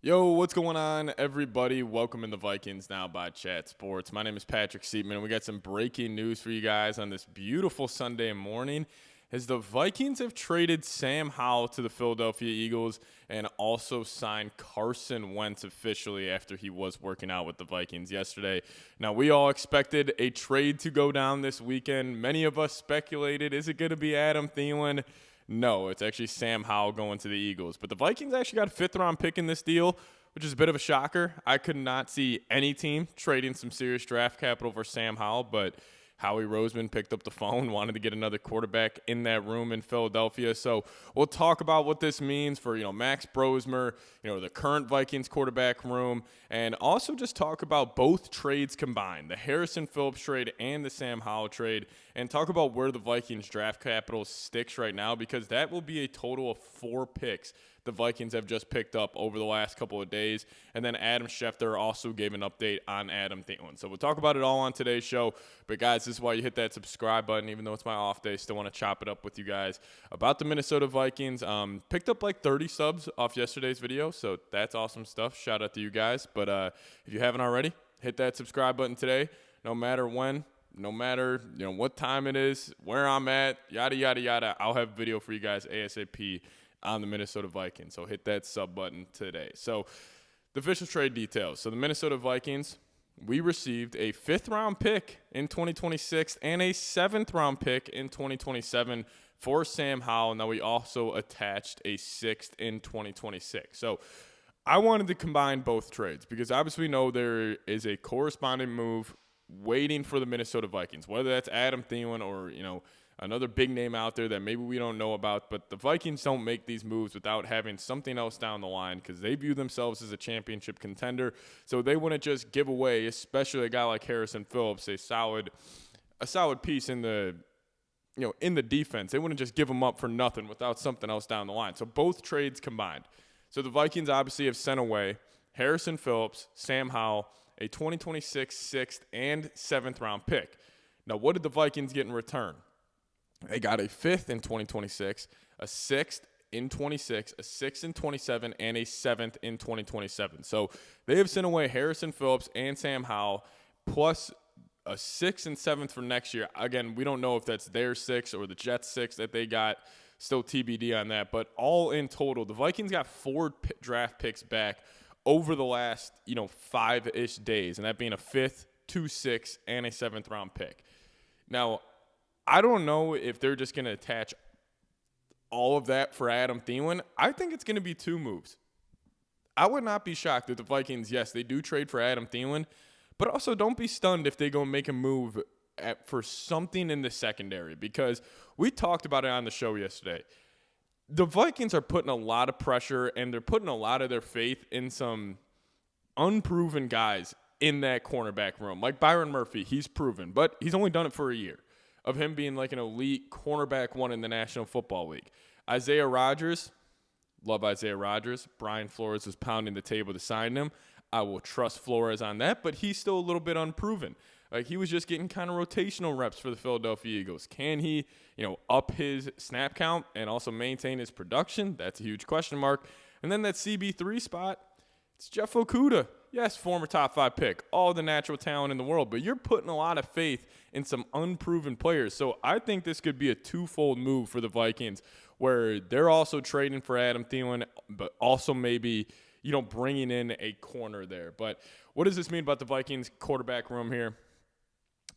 Yo, what's going on, everybody? Welcome in the Vikings Now by Chat Sports. My name is Patrick Siepman, and we got some breaking news for you guys on this beautiful Sunday morning as the Vikings have traded Sam Howell to the Philadelphia Eagles and also signed Carson Wentz officially after he was working out with the Vikings yesterday. Now, we all expected a trade to go down this weekend. Many of us speculated, is it going to be Adam Thielen? No, it's actually Sam Howell going to the Eagles. But the Vikings actually got a fifth-round pick in this deal, which is a bit of a shocker. I could not see any team trading some serious draft capital for Sam Howell, but Howie Roseman picked up the phone, wanted to get another quarterback in that room in Philadelphia. So we'll talk about what this means for, Max Brosmer, the current Vikings quarterback room, and also just talk about both trades combined, the Harrison Phillips trade and the Sam Howell trade, and talk about where the Vikings draft capital sticks right now, because that will be a total of 4 picks the Vikings have just picked up over the last couple of days. And then Adam Schefter also gave an update on Adam Thielen. So we'll talk about it all on today's show. But guys, this is why you hit that subscribe button, even though it's my off day. Still want to chop it up with you guys about the Minnesota Vikings. Picked up like 30 subs off yesterday's video, so that's awesome stuff. Shout out to you guys. But if you haven't already, hit that subscribe button today. No matter when, no matter what time it is, where I'm at, yada, yada, yada, I'll have video for you guys ASAP on the Minnesota Vikings. So hit that sub button today. So the official trade details. So the Minnesota Vikings, we received a 5th-round pick in 2026 and a 7th-round pick in 2027 for Sam Howell. Now we also attached a 6th in 2026. So I wanted to combine both trades because obviously we know there is a corresponding move waiting for the Minnesota Vikings, whether that's Adam Thielen or, another big name out there that maybe we don't know about. But the Vikings don't make these moves without having something else down the line because they view themselves as a championship contender. So they wouldn't just give away, especially a guy like Harrison Phillips, a solid piece in the defense. They wouldn't just give him up for nothing without something else down the line. So both trades combined. So the Vikings obviously have sent away Harrison Phillips, Sam Howell, a 2026 6th and 7th round pick. Now, what did the Vikings get in return? They got a 5th in 2026, a 6th in 26, a 6th in 27, and a 7th in 2027. So they have sent away Harrison Phillips and Sam Howell, plus a 6th and 7th for next year. Again, we don't know if that's their 6th or the Jets 6th that they got. Still TBD on that. But all in total, the Vikings got 4 draft picks back over the last, 5-ish days, and that being a 5th, 2 6th, and a 7th round pick. Now, I don't know if they're just going to attach all of that for Adam Thielen. I think it's going to be 2 moves. I would not be shocked if the Vikings, yes, they do trade for Adam Thielen, but also don't be stunned if they go make a move for something in the secondary, because we talked about it on the show yesterday. The Vikings are putting a lot of pressure, and they're putting a lot of their faith in some unproven guys in that cornerback room. Like Byron Murphy, he's proven, but he's only done it for a year of him being like an elite cornerback one in the National Football League. Isaiah Rodgers, love Isaiah Rodgers. Brian Flores was pounding the table to sign him. I will trust Flores on that, but he's still a little bit unproven. Like, he was just getting kind of rotational reps for the Philadelphia Eagles. Can he, up his snap count and also maintain his production? That's a huge question mark. And then that CB3 spot, it's Jeff Okudah. Yes, former top 5 pick, all the natural talent in the world, but you're putting a lot of faith in some unproven players. So I think this could be a twofold move for the Vikings, where they're also trading for Adam Thielen, but also maybe, bringing in a corner there. But what does this mean about the Vikings quarterback room here?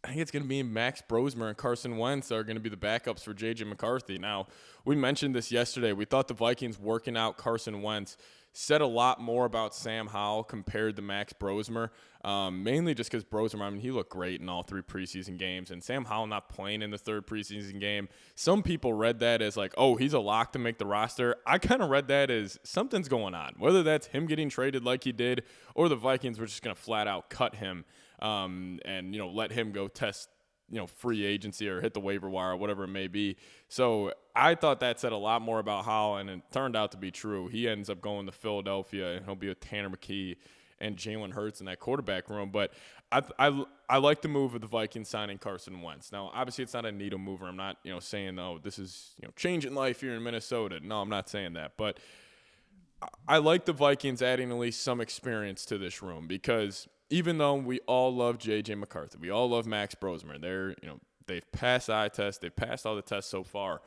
I think it's going to be Max Brosmer and Carson Wentz are going to be the backups for J.J. McCarthy. Now, we mentioned this yesterday. We thought the Vikings working out Carson Wentz said a lot more about Sam Howell compared to Max Brosmer, mainly just because Brosmer, he looked great in all 3 preseason games, and Sam Howell not playing in the 3rd preseason game. Some people read that as like, oh, he's a lock to make the roster. I kind of read that as something's going on, whether that's him getting traded like he did or the Vikings were just going to flat out cut him and let him go test free agency or hit the waiver wire or whatever it may be. So I thought that said a lot more about Howell, and it turned out to be true. He ends up going to Philadelphia, and he'll be with Tanner McKee and Jalen Hurts in that quarterback room. But I like the move of the Vikings signing Carson Wentz. Now, obviously, it's not a needle mover. I'm not saying, oh, this is changing life here in Minnesota. No, I'm not saying that. But I like the Vikings adding at least some experience to this room because even though we all love J.J. McCarthy, we all love Max Brosmer, they've passed eye tests, they've passed all the tests so far.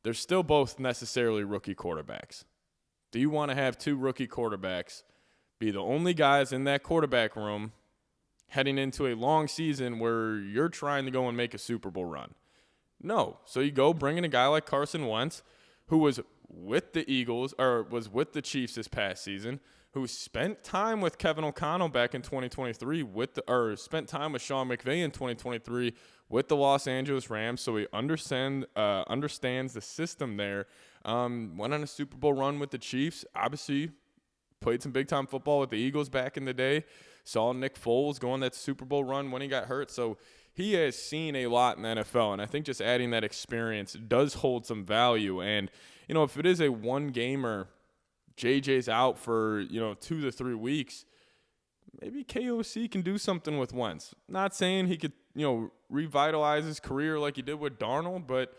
They're still both necessarily rookie quarterbacks. Do you want to have two rookie quarterbacks be the only guys in that quarterback room heading into a long season where you're trying to go and make a Super Bowl run? No. So you go bring in a guy like Carson Wentz, who was with the Eagles or was with the Chiefs this past season, who spent time with Kevin O'Connell back in 2023 or spent time with Sean McVay in 2023 with the Los Angeles Rams, so he understands the system there. Went on a Super Bowl run with the Chiefs. Obviously, played some big-time football with the Eagles back in the day. Saw Nick Foles go on that Super Bowl run when he got hurt. So he has seen a lot in the NFL, and I think just adding that experience does hold some value. And, if it is a one-gamer, JJ's out for, 2 to 3 weeks, maybe KOC can do something with Wentz. Not saying he could, revitalize his career like he did with Darnold, but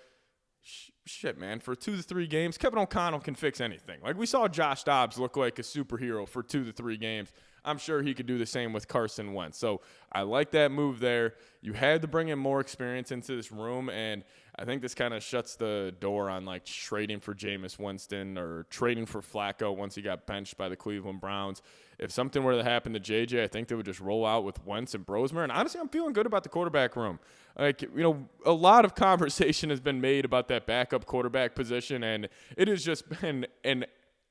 shit, man, for 2 to 3 games, Kevin O'Connell can fix anything. Like we saw Josh Dobbs look like a superhero for 2 to 3 games. I'm sure he could do the same with Carson Wentz. So I like that move there. You had to bring in more experience into this room, and I think this kind of shuts the door on like trading for Jameis Winston or trading for Flacco once he got benched by the Cleveland Browns. If something were to happen to JJ, I think they would just roll out with Wentz and Brosmer. And honestly, I'm feeling good about the quarterback room. Like, a lot of conversation has been made about that backup quarterback position, and it has just been an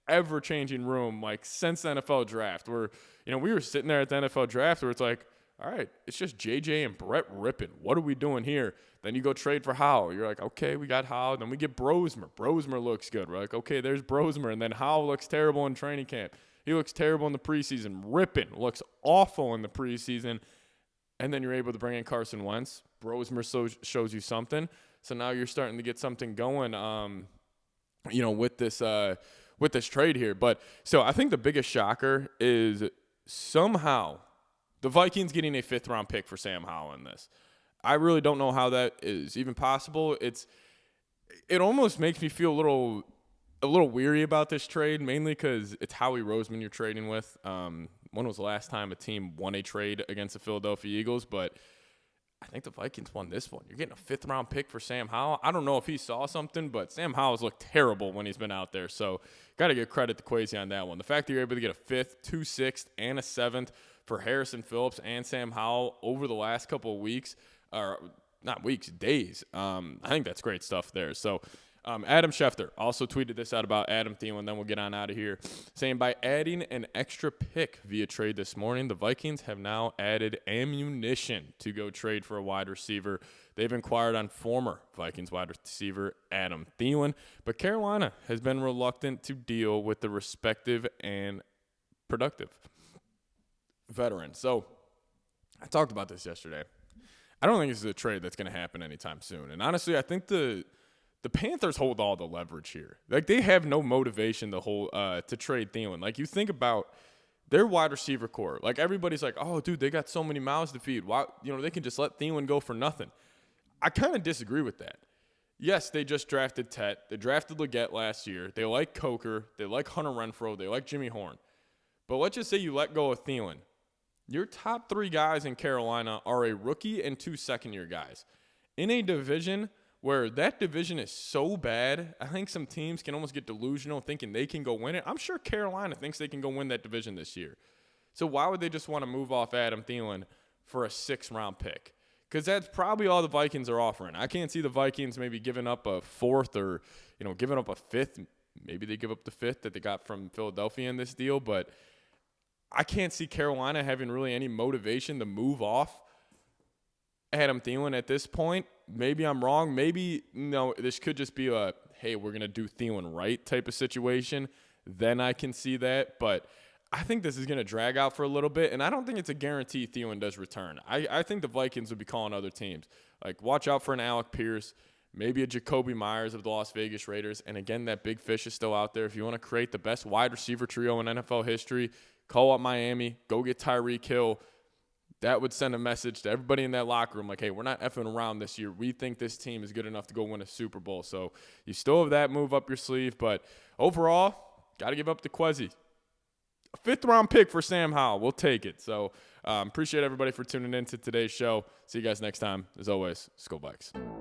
ever-changing room, like, since the NFL draft, where, we were sitting there at the NFL draft where it's like, all right, it's just JJ and Brett ripping. What are we doing here? Then you go trade for Howell. You're like, okay, we got Howell. Then we get Brosmer. Brosmer looks good. We're like, okay, there's Brosmer. And then Howell looks terrible in training camp. He looks terrible in the preseason. Ripping looks awful in the preseason. And then you're able to bring in Carson Wentz. Brosmer shows you something. So now you're starting to get something going, with this trade here. But so I think the biggest shocker is somehow the Vikings getting a 5th-round pick for Sam Howell in this. I really don't know how that is even possible. It almost makes me feel a little weary about this trade, mainly because it's Howie Roseman you're trading with. When was the last time a team won a trade against the Philadelphia Eagles? But I think the Vikings won this one. You're getting a 5th-round pick for Sam Howell. I don't know if he saw something, but Sam Howell's looked terrible when he's been out there. So got to give credit to Kwesi on that one. The fact that you're able to get a 5th, 2 6th, and a 7th for Harrison Phillips and Sam Howell over the last couple of weeks, or not weeks, days, I think that's great stuff there. So Adam Schefter also tweeted this out about Adam Thielen, then we'll get on out of here, saying by adding an extra pick via trade this morning, the Vikings have now added ammunition to go trade for a wide receiver. They've inquired on former Vikings wide receiver Adam Thielen, but Carolina has been reluctant to deal with the respective and productive veteran. So I talked about this yesterday. I don't think this is a trade that's going to happen anytime soon. And honestly, I think the Panthers hold all the leverage here. Like, they have no motivation to trade Thielen. Like, you think about their wide receiver core. Like, everybody's like, oh, dude, they got so many mouths to feed. Why, they can just let Thielen go for nothing. I kind of disagree with that. Yes, they just drafted Tet. They drafted Leggett last year. They like Coker. They like Hunter Renfrow. They like Jimmy Horn. But let's just say you let go of Thielen. Your top 3 guys in Carolina are a rookie and 2 second-year guys. In a division where that division is so bad, I think some teams can almost get delusional thinking they can go win it. I'm sure Carolina thinks they can go win that division this year. So why would they just want to move off Adam Thielen for a 6th-round pick? Because that's probably all the Vikings are offering. I can't see the Vikings maybe giving up a 4th or, giving up a 5th. Maybe they give up the 5th that they got from Philadelphia in this deal, but I can't see Carolina having really any motivation to move off Adam Thielen at this point. Maybe I'm wrong. Maybe, this could just be a, hey, we're going to do Thielen right type of situation. Then I can see that. But I think this is going to drag out for a little bit, and I don't think it's a guarantee Thielen does return. I think the Vikings would be calling other teams. Like, watch out for an Alec Pierce, maybe a Jacoby Myers of the Las Vegas Raiders. And, again, that big fish is still out there. If you want to create the best wide receiver trio in NFL history, call up Miami, go get Tyreek Hill. That would send a message to everybody in that locker room like, hey, we're not effing around this year. We think this team is good enough to go win a Super Bowl. So you still have that move up your sleeve. But overall, got to give up the Quezzy. A 5th-round pick for Sam Howell. We'll take it. So appreciate everybody for tuning in to today's show. See you guys next time. As always, Skol Vikes.